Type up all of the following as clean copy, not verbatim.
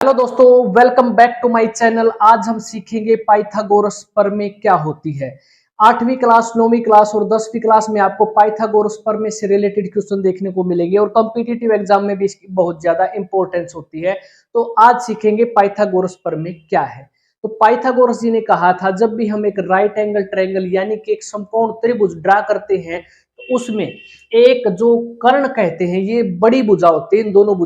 Hello दोस्तों, welcome back to my channel. आज हम सीखेंगे पाइथागोरस प्रमेय क्या होती है। 8वीं क्लास, 9वीं क्लास और 10वीं क्लास में आपको पाइथागोरस प्रमेय से रिलेटेड क्वेश्चन देखने को मिलेंगे और कॉम्पिटिटिव एग्जाम में भी इसकी बहुत ज्यादा इंपॉर्टेंस होती है। तो आज सीखेंगे पाइथागोरस प्रमेय क्या है। तो पाइथागोरस जी ने कहा था, जब भी हम एक राइट एंगल ट्रायंगल यानी कि एक समकोण त्रिभुज ड्रा करते हैं तो उसमें एक जो कर्ण कहते हैं, ये बड़ी भुजा होती है। इन दोनों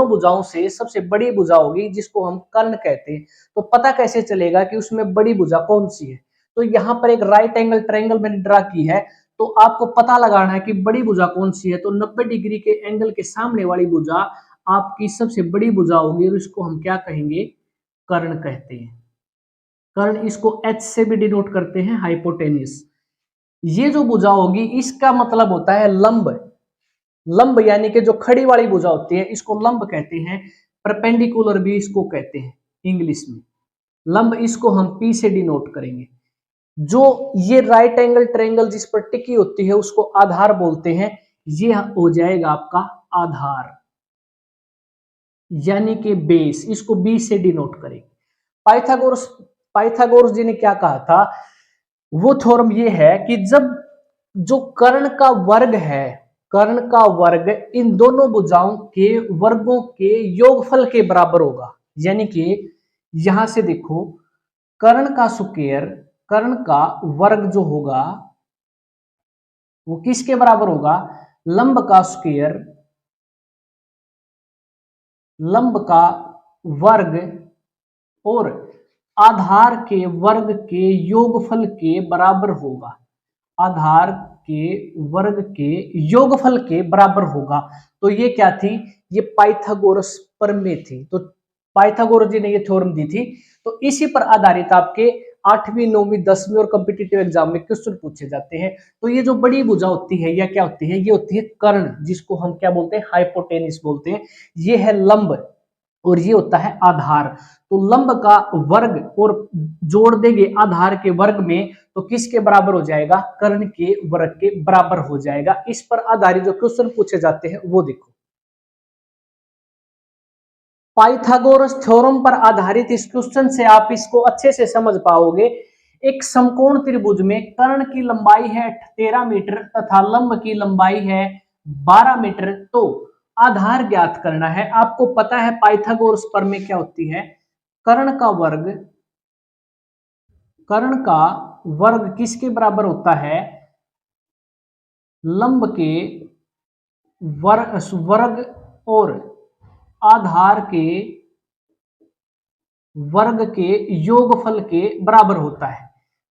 भुजाओं से सबसे बड़ी भुजा होगी जिसको हम कर्ण कहते हैं। तो पता कैसे चलेगा कि उसमें बड़ी भुजा कौन सी है। तो यहाँ पर एक राइट एंगल ट्रायंगल मैंने ड्रा की है, तो आपको पता लगाना है कि बड़ी भुजा कौन सी है। तो 90 डिग्री के एंगल के सामने वाली भुजा आपकी सबसे बड़ी भुजा होगी और इसको हम क्या कहेंगे, कर्ण कहते हैं। कर्ण, इसको एच से भी डिनोट करते हैं, हाइपोटेन्यूस। ये जो भुजा होगी इसका मतलब होता है लंब। लंब यानी कि जो खड़ी वाली भुजा होती है इसको लंब कहते हैं। परपेंडिकुलर भी इसको कहते हैं इंग्लिश में। लंब इसको हम पी से डिनोट करेंगे। जो ये राइट एंगल ट्रायंगल जिस पर टिकी होती है उसको आधार बोलते हैं। ये हो जाएगा आपका आधार यानी कि बेस, इसको बी से डिनोट करेंगे। पाइथागोरस पाइथागोरस जी ने क्या कहा था, वो थ्योरम ये है कि जब जो कर्ण का वर्ग है, कर्ण का वर्ग इन दोनों भुजाओं के वर्गों के योगफल के बराबर होगा। यानी कि यहां से देखो, कर्ण का स्क्वायर, कर्ण का वर्ग जो होगा वो किसके बराबर होगा, लंब का स्क्वायर, लंब का वर्ग और आधार के वर्ग के योगफल के बराबर होगा। आधार के वर्ग के योगफल के बराबर होगा। तो ये क्या थी, ये पाइथागोरस प्रमेय थी। तो पाइथागोरस जी ने ये थ्योरम दी थी। तो इसी पर आधारित आपके 8वीं, 9वीं, 10वीं और कॉम्पिटिटिव एग्जाम में क्वेश्चन पूछे जाते हैं। तो ये जो बड़ी भुजा होती है या क्या होती है, ये होती है कर्ण, जिसको हम क्या बोलते हैं, हाइपोटेनिस बोलते हैं। ये है लंब और ये होता है आधार। तो लंब का वर्ग और जोड़ देंगे आधार के वर्ग में तो किसके बराबर हो जाएगा, कर्ण के वर्ग के बराबर हो जाएगा। इस पर आधारित जो क्वेश्चन पूछे जाते हैं वो देखो। पाइथागोरस थ्योरम पर आधारित इस क्वेश्चन से आप इसको अच्छे से समझ पाओगे। एक समकोण त्रिभुज में कर्ण की लंबाई है 13 मीटर तथा लंब की लंबाई है 12 मीटर। तो आधार ज्ञात करना है। आपको पता है पाइथागोरस प्रमेय क्या होती है, कर्ण का वर्ग, कर्ण का वर्ग किसके बराबर होता है, लंब के वर्ग और आधार के वर्ग के योगफल के बराबर होता है।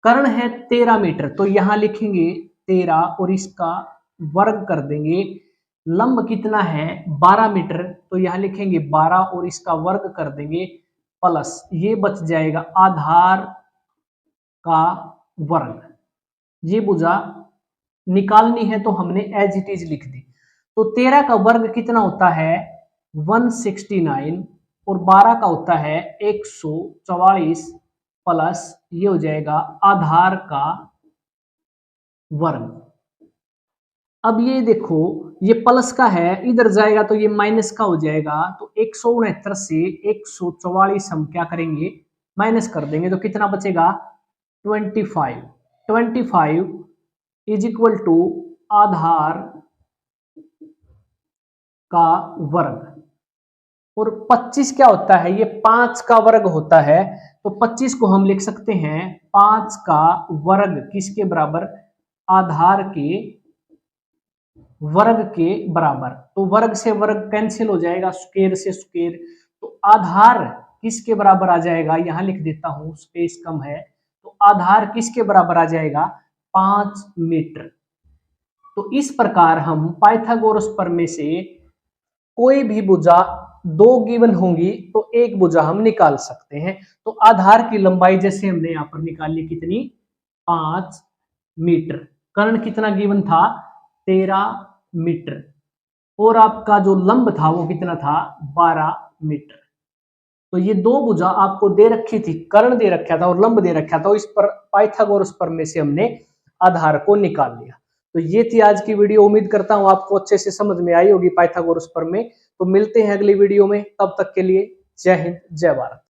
कर्ण है 13 मीटर, तो यहां लिखेंगे 13 और इसका वर्ग कर देंगे। लंब कितना है 12 मीटर, तो यहां लिखेंगे 12 और इसका वर्ग कर देंगे प्लस ये बच जाएगा आधार का वर्ग। ये भुजा निकालनी है तो हमने एज इट इज लिख दी। तो 13 का वर्ग कितना होता है 169 और 12 का होता है 144 प्लस ये हो जाएगा आधार का वर्ग। अब ये देखो, ये प्लस का है, इधर जाएगा तो ये माइनस का हो जाएगा। तो 169 से 144 हम क्या करेंगे, माइनस कर देंगे। तो कितना बचेगा 25। 25 इज इक्वल टू आधार का वर्ग। और 25 क्या होता है, ये 5 का वर्ग होता है। तो 25 को हम लिख सकते हैं 5 का वर्ग किसके बराबर, आधार के वर्ग के बराबर। तो वर्ग से वर्ग कैंसिल हो जाएगा, स्क्वायर से स्क्वायर। तो आधार किसके बराबर आ जाएगा, यहां लिख देता हूं, स्पेस कम है। तो आधार किसके बराबर आ जाएगा 5 मीटर। तो इस प्रकार हम पाइथागोरस प्रमेय से कोई भी भुजा दो गिवन होंगी तो एक भुजा हम निकाल सकते हैं। तो आधार की लंबाई जैसे हमने यहां पर निकाली कितनी, 5 मीटर। कर्ण कितना गिवन था 13 मीटर और आपका जो लंब था वो कितना था 12 मीटर। तो ये दो भुजा आपको दे रखी थी, कर्ण दे रखा था और लंब दे रखा था। इस पर पाइथागोरस प्रमेय से हमने आधार को निकाल लिया। तो ये थी आज की वीडियो। उम्मीद करता हूं आपको अच्छे से समझ में आई होगी पाइथागोरस प्रमेय। तो मिलते हैं अगली वीडियो में, तब तक के लिए जय हिंद, जय भारत।